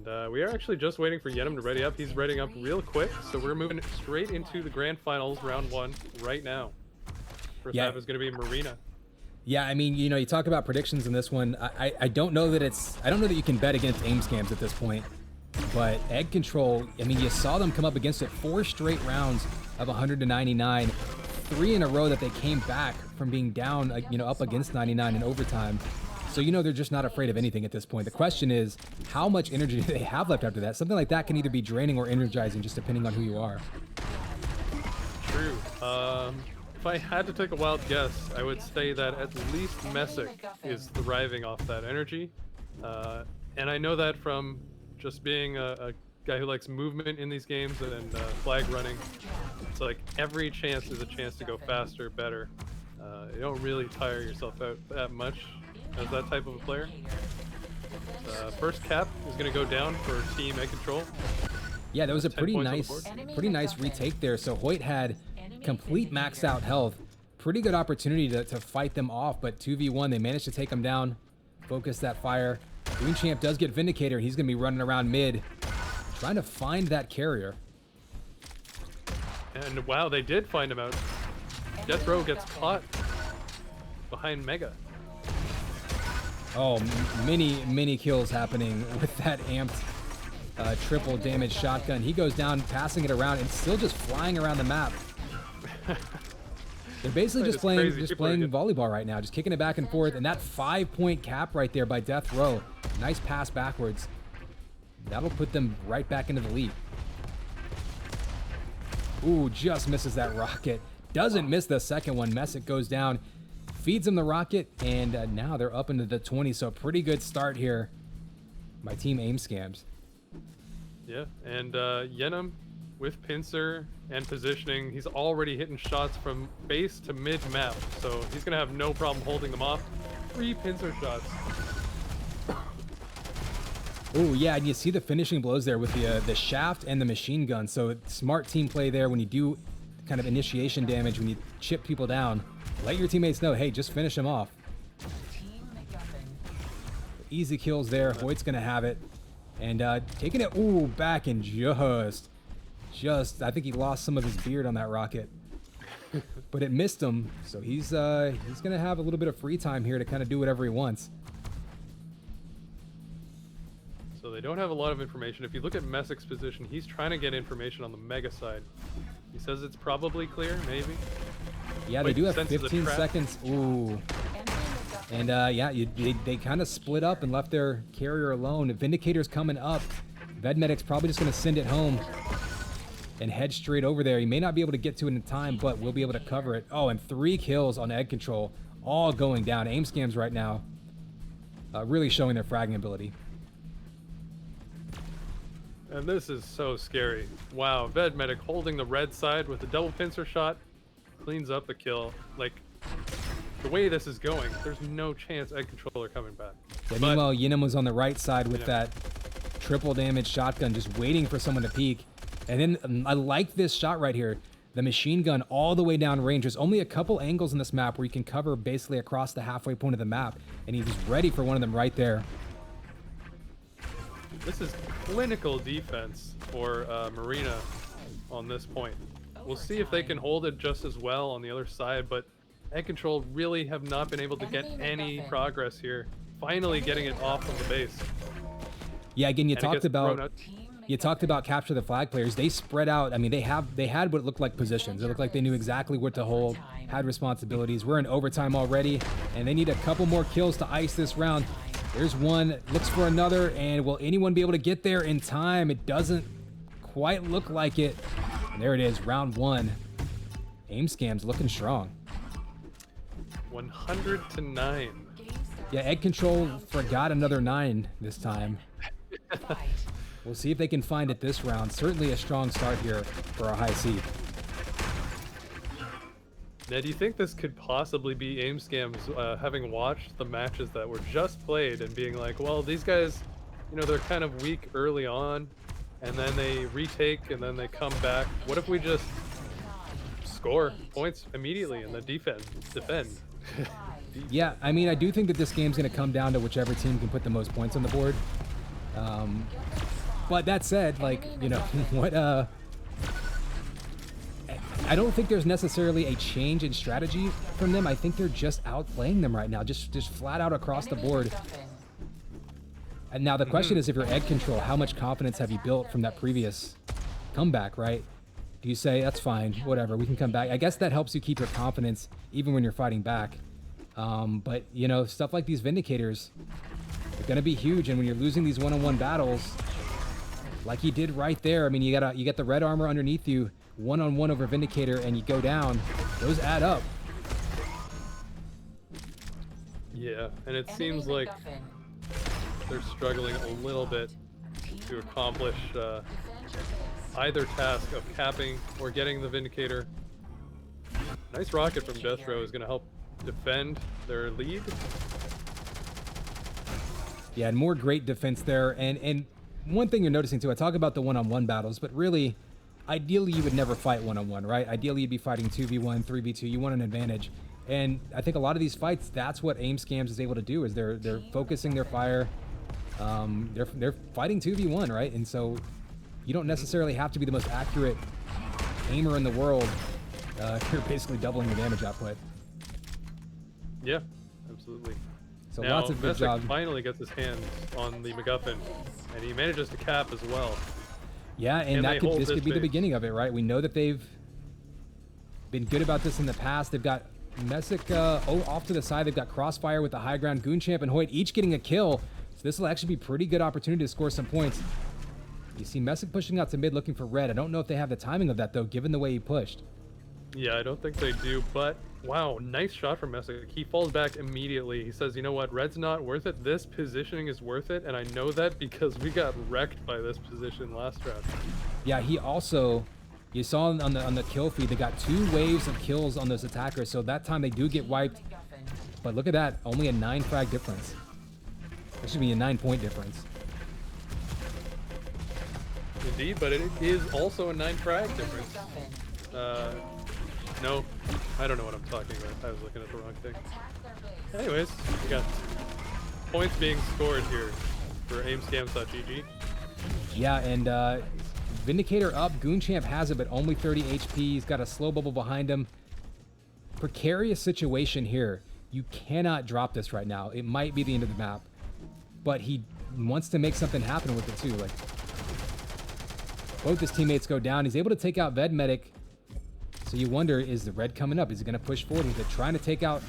And we are actually just waiting for yenOm to ready up. He's readying up real quick, so we're moving straight into the grand finals, round 1, right now. First half is going to be Marina. Yeah, I mean, you know, you talk about predictions in this one. I don't know that I don't know that you can bet against AimScamz at this point. But Egg Control, I mean, you saw them come up against it 4 straight rounds of 100 to 99, 3 in a row that they came back from being down, you know, up against 99 in overtime. So, you know, they're just not afraid of anything at this point. The question is, how much energy do they have left after that? Something like that can either be draining or energizing, just depending on who you are. True. If I had to take a wild guess, I would say that at least messik is thriving off that energy. And I know that from just being a guy who likes movement in these games and flag running. It's like every chance is a chance to go faster, better. You don't really tire yourself out that much as that type of a player. First cap is going to go down for Team Egg Control. Yeah, that was a pretty nice retake there. So hhoyt had complete maxed out health. Pretty good opportunity to fight them off, but 2v1, they managed to take him down. Focus that fire. GoonChamp does get Vindicator, and he's going to be running around mid, trying to find that carrier. And wow, they did find him out. Death Row gets caught behind Mega. Oh, many kills happening with that amped triple damage shotgun. He goes down, passing it around, and still just flying around the map. They're basically just playing volleyball right now, just kicking it back and forth. And that 5-point cap right there by Death Row. Nice pass backwards. That'll put them right back into the lead. Ooh, just misses that rocket. Doesn't miss the second one. messik goes down, feeds him the rocket, and now they're up into the 20. So pretty good start here by Team AimScamz. Yeah, and yenOm with pincer and positioning, he's already hitting shots from base to mid map, so he's gonna have no problem holding them off. 3 pincer shots. Oh yeah, and you see the finishing blows there with the shaft and the machine gun. So smart team play there when you do kind of initiation damage, when you chip people down. Let your teammates know, hey, just finish them off. Easy kills there. hhoyt's gonna have it, and taking it back and just I think he lost some of his beard on that rocket, but it missed him. So he's gonna have a little bit of free time here to kind of do whatever he wants. So they don't have a lot of information. If you look at messik's position, he's trying to get information on the Mega side. He says it's probably clear, maybe. Yeah, they do have 15 seconds. Ooh. And yeah, they kind of split up and left their carrier alone. Vindicator's coming up. Vedmedik's probably just going to send it home and head straight over there. He may not be able to get to it in time, but we'll be able to cover it. Oh, and 3 kills on Egg Control, all going down. AimScamz right now really showing their fragging ability. And this is so scary. Wow, Vedmedik holding the red side with a double pincer shot. Cleans up the kill. Like, the way this is going, there's no chance Egg Control are coming back. Yeah, meanwhile, yenOm was on the right side with that triple damage shotgun, just waiting for someone to peek. And then I like this shot right here. The machine gun all the way down range. There's only a couple angles in this map where you can cover basically across the halfway point of the map. And he was ready for one of them right there. This is clinical defense for Marina on this point. We'll see if they can hold it just as well on the other side, but Egg Control really have not been able to get any progress here. Finally getting it off of the base. Yeah, again, you talked about capture the flag players. They spread out. I mean, they had what looked like positions. It looked like they knew exactly what to hold, had responsibilities. We're in overtime already, and they need a couple more kills to ice this round. There's one, looks for another, and will anyone be able to get there in time? It doesn't quite look like it. And there it is, round 1. AimScamz looking strong. 100 to 9. Yeah, Egg Control forgot another 9 this time. We'll see if they can find it this round. Certainly a strong start here for a high seed. Now, do you think this could possibly be AimScamz having watched the matches that were just played and being like, well, these guys, you know, they're kind of weak early on, and then they retake, and then they come back. What if we just score points immediately and then defend? Yeah, I mean, I do think that this game's going to come down to whichever team can put the most points on the board. But that said, like, you know, what, I don't think there's necessarily a change in strategy from them. I think they're just outplaying them right now, just flat out across the board. And now the question is, if you're egg control, how much confidence have you built from that previous comeback, right? Do you say, that's fine, whatever, we can come back? I guess that helps you keep your confidence even when you're fighting back. But, you know, stuff like these Vindicators, they're going to be huge. And when you're losing these one-on-one battles, like he did right there, I mean, you get the red armor underneath you, one-on-one over Vindicator, and you go down, those add up. Yeah, and it seems like they're struggling a little bit to accomplish either task of capping or getting the Vindicator. Nice rocket from Death Row is going to help defend their lead. Yeah, and more great defense there. And one thing you're noticing too, I talk about the one-on-one battles, but really, ideally you would never fight one-on-one, right? Ideally you'd be fighting 2v1, 3v2, you want an advantage. And I think a lot of these fights, that's what AimScamz is able to do, is they're focusing their fire. They're fighting 2v1, right? And so you don't necessarily have to be the most accurate aimer in the world. You're basically doubling the damage output. Yeah, absolutely. So now, lots of good messik jobs. finally gets his hands on the MacGuffin, and he manages to cap as well. Yeah, and this could be the beginning of it, right? We know that they've been good about this in the past. They've got messik off to the side. They've got Crossfire with the high ground. GoonChamp and hhoyt each getting a kill. So this will actually be a pretty good opportunity to score some points. You see messik pushing out to mid looking for red. I don't know if they have the timing of that, though, given the way he pushed. Yeah, I don't think they do, but wow, nice shot from messik. He falls back immediately. He says, you know what, red's not worth it. This positioning is worth it, and I know that because we got wrecked by this position last round. Yeah, he also, you saw on the kill feed, they got 2 waves of kills on those attackers, so that time they do get wiped. But look at that, only a 9 frag difference. That should be a 9-point difference. Indeed, but it is also a 9 frag difference. No, I don't know what I'm talking about. I was looking at the wrong thing. Anyways, we got points being scored here for AimScamz.gg. Yeah, and Vindicator up. GoonChamp has it, but only 30 HP. He's got a slow bubble behind him. Precarious situation here. You cannot drop this right now. It might be the end of the map, but he wants to make something happen with it too. Like, both his teammates go down. He's able to take out Vedmedik. So you wonder, is the red coming up? Is it going to push forward? They're trying to take out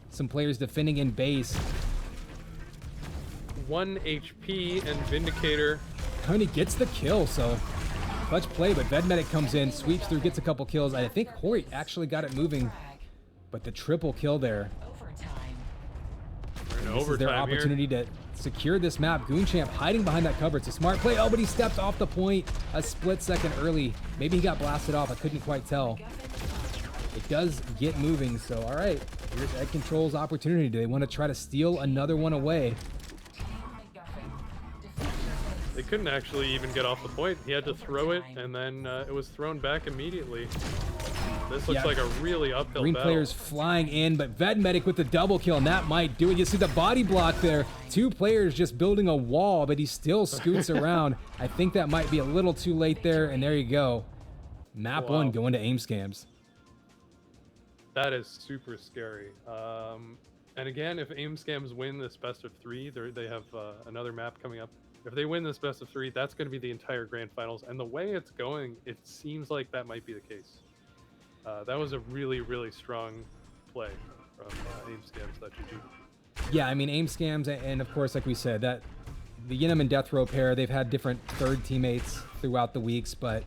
some players defending in base. 1 HP and Vindicator. Tony gets the kill, so clutch play, but Vedmedik comes in, sweeps through, gets a couple kills. I think hhoyt actually got it moving, but the triple kill there. This is their opportunity to secure this map. GoonChamp hiding behind that cover. It's a smart play. Oh, but he stepped off the point a split second early. Maybe he got blasted off. I couldn't quite tell. It does get moving, so all right. Here's Egg Control's opportunity. Do they want to try to steal another one away? They couldn't actually even get off the point. He had to throw it, and then it was thrown back immediately. This looks like a really uphill Green battle. players flying in, but Vedmedik with the double kill, and that might do it. You see the body block there. 2 players just building a wall, but he still scoots around. I think that might be a little too late there, and there you go. Map 1 going to AimScamz. That is super scary. And again, if AimScamz win this best of 3, they have another map coming up. If they win this best of 3, that's going to be the entire grand finals. And the way it's going, it seems like that might be the case. That was a really, really strong play from AimScamz.gg. Yeah, I mean, AimScamz, and of course, like we said, that the yenOm and Death Row pair, they've had different third teammates throughout the weeks, but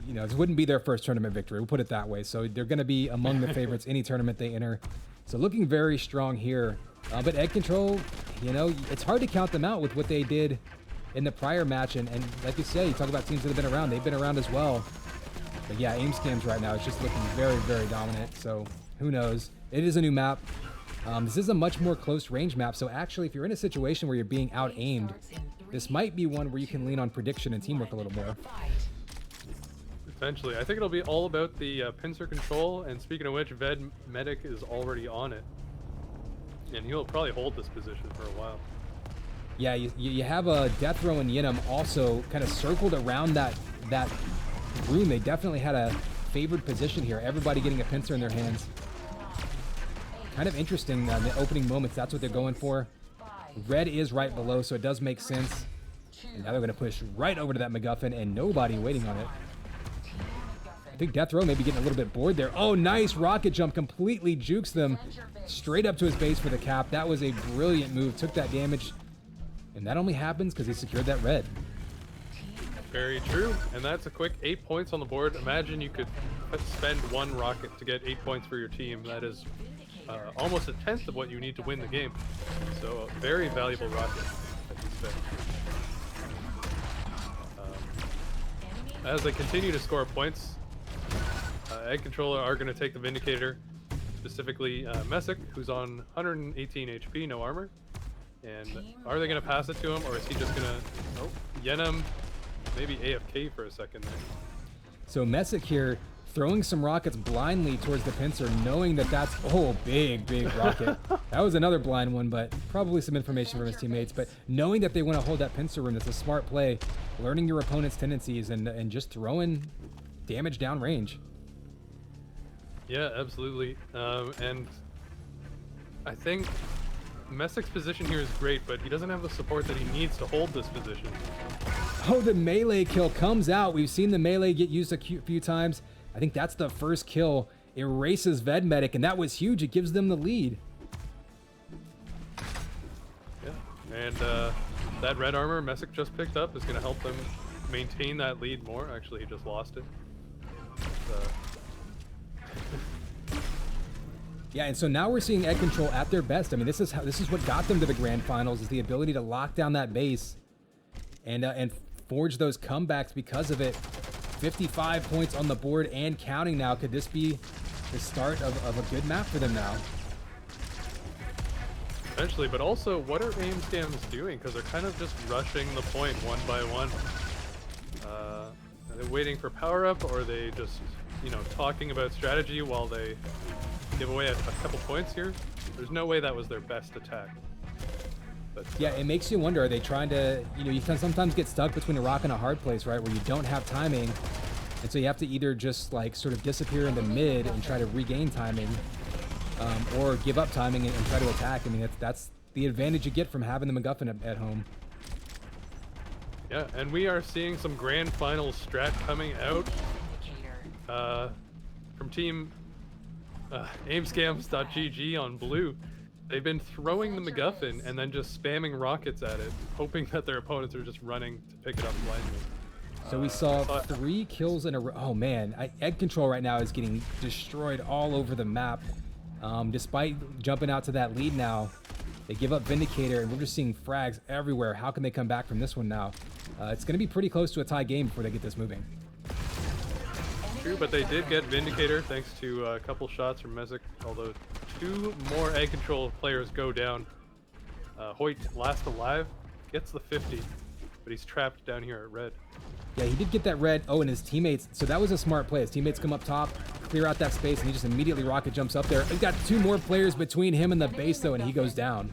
you know, this wouldn't be their first tournament victory. We'll put it that way. So they're going to be among the favorites any tournament they enter. So looking very strong here. But Egg Control, you know, it's hard to count them out with what they did in the prior match. And like you say, you talk about teams that have been around. They've been around as well. But yeah, AimScamz right now is just looking very, very dominant. So who knows? It is a new map. This is a much more close range map. So actually, if you're in a situation where you're being out-aimed, this might be one where you can lean on prediction and teamwork a little more. Eventually. I think it'll be all about the pincer control. And speaking of which, Vedmedik is already on it. And he'll probably hold this position for a while. Yeah, you have a Death Row and yenOm also kind of circled around that room. They definitely had a favored position here. Everybody getting a pincer in their hands. Kind of interesting in the opening moments. That's what they're going for. Red is right below, so it does make sense. And now they're going to push right over to that MacGuffin, and nobody waiting on it. I think Death Row may be getting a little bit bored there. Oh, nice rocket jump. Completely jukes them straight up to his base for the cap. That was a brilliant move. Took that damage. And that only happens because he secured that red. Very true. And that's a quick 8 points on the board. Imagine you could spend one rocket to get 8 points for your team. That is almost a tenth of what you need to win the game. So a very valuable rocket that you spent. As they continue to score points, Egg Controller are going to take the Vindicator, specifically messik, who's on 118 HP, no armor. And are they going to pass it to him, or is he just going to... Oh, yenOm maybe AFK for a second there. So messik here throwing some rockets blindly towards the pincer, knowing that that's... Oh, big rocket. That was another blind one, but probably some information from his teammates. But knowing that they want to hold that pincer room, that's a smart play. Learning your opponent's tendencies and just throwing damage down range. Yeah, absolutely. And I think messik's position here is great, but he doesn't have the support that he needs to hold this position. Oh, the melee kill comes out. We've seen the melee get used a few times. I think that's the first kill. Erases Vedmedik, and that was huge. It gives them the lead. Yeah, and that red armor messik just picked up is going to help them maintain that lead more. Actually, he just lost it. Yeah, and so now we're seeing Egg Control at their best. I mean, this is what got them to the grand finals, is the ability to lock down that base and forge those comebacks because of it. 55 points on the board and counting now. Could this be the start of a good map for them now? Potentially, but also, what are AimScamz doing? Because they're kind of just rushing the point one by one. Are they waiting for power up, or are they just, you know, talking about strategy while they give away a couple points here? There's no way that was their best attack. But, yeah, it makes you wonder, are they trying to, you know, you can sometimes get stuck between a rock and a hard place, right, where you don't have timing, and so you have to either just like sort of disappear in the mid and try to regain timing, or give up timing and try to attack. I mean, that's the advantage you get from having the MacGuffin at home. Yeah, and we are seeing some grand final strat coming out from team AimScamz.gg on blue. They've been throwing the MacGuffin and then just spamming rockets at it, hoping that their opponents are just running to pick it up blindly. So we saw 3 kills in a row. Oh man, Egg Control right now is getting destroyed all over the map. Despite jumping out to that lead now, they give up Vindicator, and we're just seeing frags everywhere. How can they come back from this one now? It's going to be pretty close to a tie game before they get this moving. True, but they did get Vindicator thanks to a couple shots from messik, although 2 more Egg Control players go down. hhoyt, last alive, gets the 50, but he's trapped down here at red. Yeah, he did get that red. Oh, and his teammates. So that was a smart play. His teammates come up top, clear out that space, and he just immediately rocket jumps up there. He's got 2 more players between him and the base, though, and he goes down.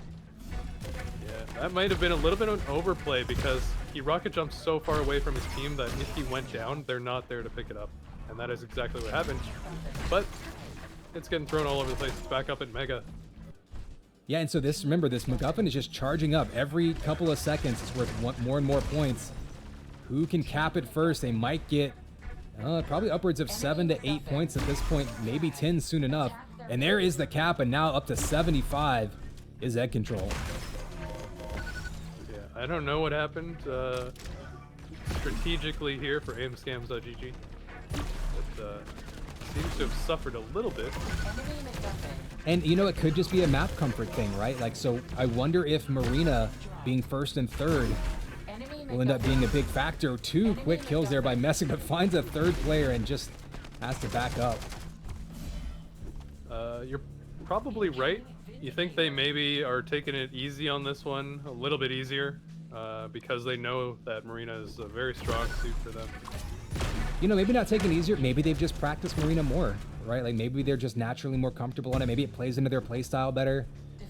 Yeah, that might have been a little bit of an overplay because he rocket jumped so far away from his team that if he went down, they're not there to pick it up. And that is exactly what happened. But it's getting thrown all over the place. It's back up at Mega. Yeah, and so remember, this MacGuffin is just charging up. Every couple of seconds, it's worth more and more points. Who can cap it first? They might get probably upwards of 7 to 8 points at this point, maybe 10 soon enough. And there is the cap, and now up to 75 is Egg Control. Yeah, I don't know what happened strategically here for AimScamz.gg. It seems to have suffered a little bit. And you know, it could just be a map comfort thing, right? Like, so I wonder if Marina being first and third will end up being a big factor. 2 quick kills there by messik, but finds a 3rd player and just has to back up. You're probably right. You think they maybe are taking it easy on this one, a little bit easier, because they know that Marina is a very strong suit for them. You know, maybe not taking it easier. Maybe they've just practiced Marina more, right? Like maybe they're just naturally more comfortable on it. Maybe it plays into their play style better.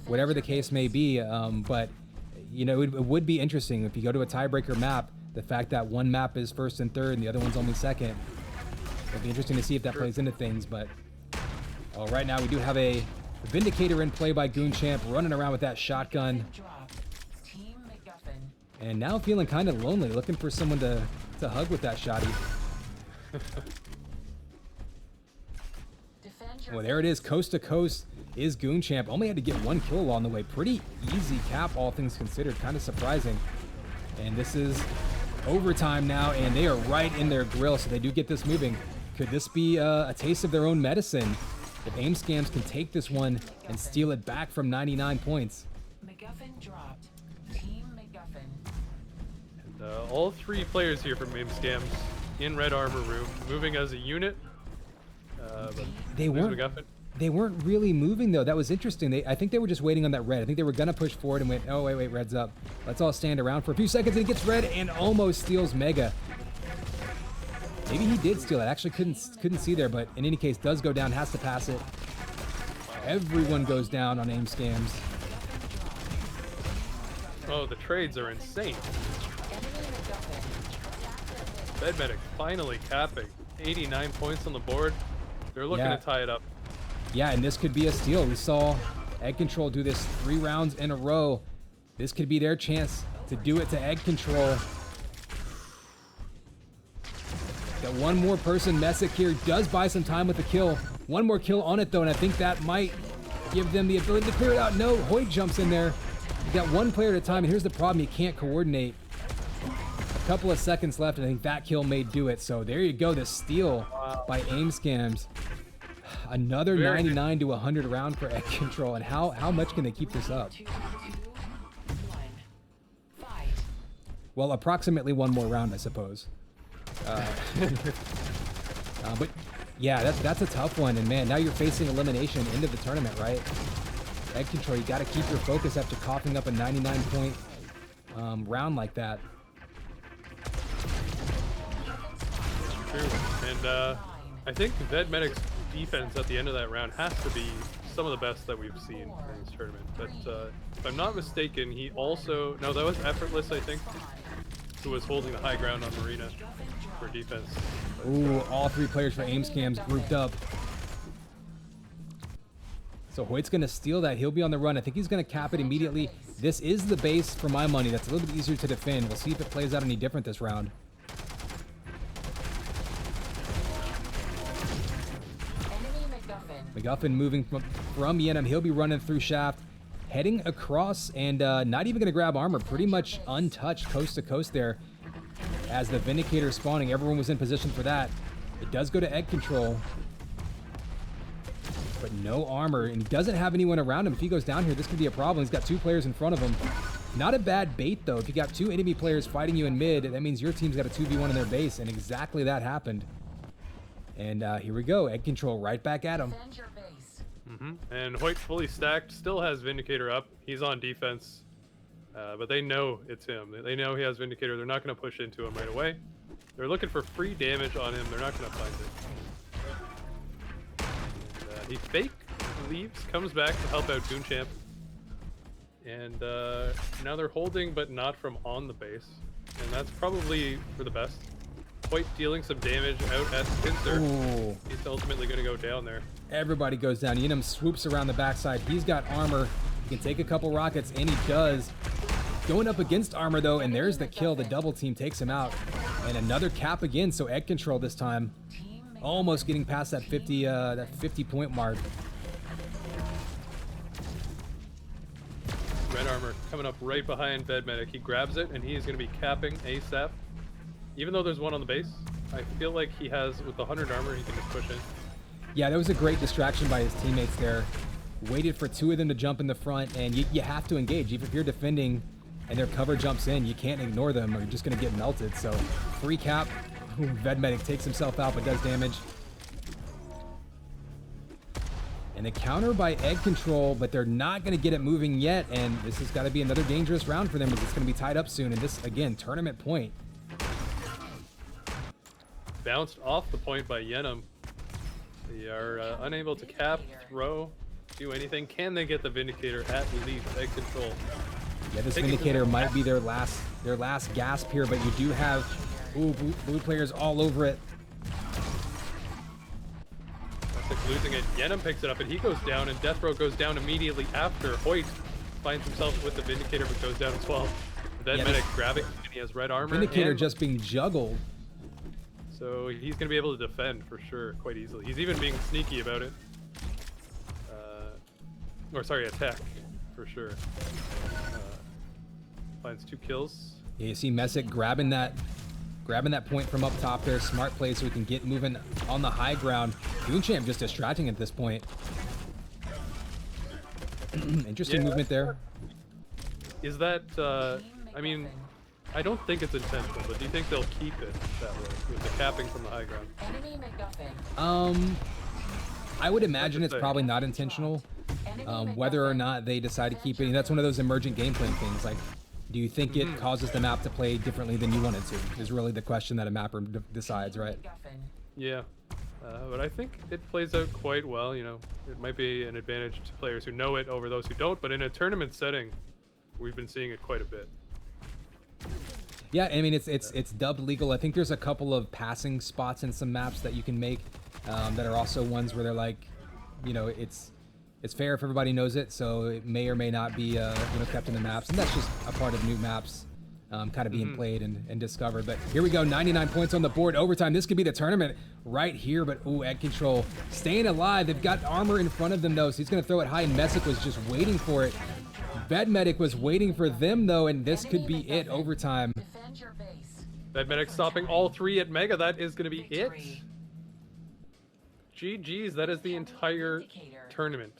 Whatever the case may be. But you know, it would be interesting if you go to a tiebreaker map, the fact that one map is first and third and the other one's only second. It'd be interesting to see if that plays into things, but right now we do have a Vindicator in play by GoonChamp, running around with that shotgun. And now feeling kind of lonely, looking for someone to hug with that shotty. Well, there it is, coast to coast is GoonChamp. Only had to get 1 kill along the way. Pretty easy cap, all things considered. Kind of surprising. And this is overtime now, and they are right in their grill, so they do get this moving. Could this be a taste of their own medicine? If AimScamz can take this one and steal it back from 99 points. MacGuffin dropped. Team MacGuffin. And, all 3 players here from AimScamz in red armor room, moving as a unit. But They weren't really moving though. That was interesting. I think they were just waiting on that red. I think they were gonna push forward and went, oh wait, red's up. Let's all stand around for a few seconds, and he gets red and almost steals Mega. Maybe he did steal it. Actually couldn't see there, but in any case does go down, has to pass it. Everyone goes down on AimScamz. Oh, the trades are insane. Vedmedik finally capping 89 points on the board. They're looking to tie it up. Yeah, and this could be a steal. We saw Egg Control do this 3 rounds in a row. This could be their chance to do it to Egg Control. Got one more person. Messik here does buy some time with the kill. One more kill on it though, and I think that might give them the ability to clear it out. No, hhoyt jumps in there. You got 1 player at a time, and here's the problem: you can't coordinate. A couple of seconds left, and I think that kill may do it. So there you go, the steal by AimScamz. Another 99 to 100 round for Egg Control, and how much can they keep this up? Well, approximately 1 more round, I suppose. But yeah, that's a tough one, and man, now you're facing elimination into the tournament, right? Egg Control, you got to keep your focus after coughing up a 99-point round like that. True, and I think Vedmedik's defense at the end of that round has to be some of the best that we've seen in this tournament. But if I'm not mistaken, he also... No, that was Effortless, I think, who was holding the high ground on Marina for defense. Ooh, all 3 players for AimScamz grouped up. So hhoyt's going to steal that. He'll be on the run. I think he's going to cap it immediately. This is the base for my money. That's a little bit easier to defend. We'll see if it plays out any different this round. MacGuffin moving from yenOm. He'll be running through shaft, heading across, and not even going to grab armor. Pretty much untouched coast to coast there. As the Vindicator is spawning, everyone was in position for that. It does go to Egg Control, but no armor, and he doesn't have anyone around him. If he goes down here, this could be a problem. He's got 2 players in front of him. Not a bad bait, though. If you got 2 enemy players fighting you in mid, that means your team's got a 2v1 in their base, and exactly that happened. And here we go. Egg Control right back at him. And hhoyt fully stacked, still has Vindicator up. He's on defense, but they know it's him. They know he has Vindicator. They're not going to push into him right away. They're looking for free damage on him. They're not going to find it. And, he fake leaves, comes back to help out GoonChamp. And now they're holding, but not from on the base. And that's probably for the best. hhoyt dealing some damage out at Pincer. Ooh. He's ultimately going to go down there. Everybody goes down. yenOm swoops around the backside. He's got armor. He can take a couple rockets, and he does. Going up against armor, though, and there's the kill. The double team takes him out. And another cap again, so Egg Control this time. Almost getting past that 50-point mark. Red armor coming up right behind Vedmedik. He grabs it, and he is going to be capping ASAP. Even though there's one on the base, I feel like he has, with the 100 armor, he can just push in. Yeah, that was a great distraction by his teammates there. Waited for 2 of them to jump in the front, and you have to engage. Even if you're defending and their cover jumps in, you can't ignore them or you're just going to get melted. So, free cap. Vedmedik takes himself out but does damage. And the counter by Egg Control, but they're not going to get it moving yet, and this has got to be another dangerous round for them as it's going to be tied up soon. And this, again, tournament point. Bounced off the point by yenOm. They are unable to cap, throw, do anything. Can they get the Vindicator at least? Egg Control Yeah, this Taking Vindicator the- might be their last gasp here, but you do have blue players all over it. Messik losing it. yenOm picks it up and he goes down, and Death Row goes down immediately after. hhoyt finds himself with the Vindicator but goes down as well. Vedmedik grabbing, and he has red armor. Vindicator and just being juggled. so he's going to be able to defend for sure quite easily. He's even being sneaky about it. Or sorry, attack for sure. Finds 2 kills. Yeah, you see messik grabbing that point from up top there. Smart play so we can get moving on the high ground. GoonChamp just distracting at this point. Interesting Yeah. movement there. Is that, I mean, I don't think it's intentional, but do you think they'll keep it that way with the capping from the high ground? Enemy MacGuffin. I would imagine it's probably not intentional. Whether or not they decide to keep it, and that's one of those emergent gameplay things. Like, do you think it causes the map to play differently than you want it to? Is really the question that a mapper decides, right? MacGuffin. Yeah, but I think it plays out quite well. You know, it might be an advantage to players who know it over those who don't, but in a tournament setting, we've been seeing it quite a bit. Yeah, I mean it's dubbed legal. I think there's a couple of passing spots in some maps that you can make that are also ones where they're like, you know, it's fair if everybody knows it, so it may or may not be kept in the maps, and that's just a part of new maps kind of being played and discovered. But here we go, 99 points on the board, overtime. This could be the tournament right here, but ooh, Egg Control staying alive. They've got armor in front of them though, so he's gonna throw it high, and messik was just waiting for it. Vedmedik was waiting for them though, and this could be it, overtime. Defend your base. Vedmedik stopping all 3 at Mega. That is going to be it. Victory. GG's. That is the entire tournament.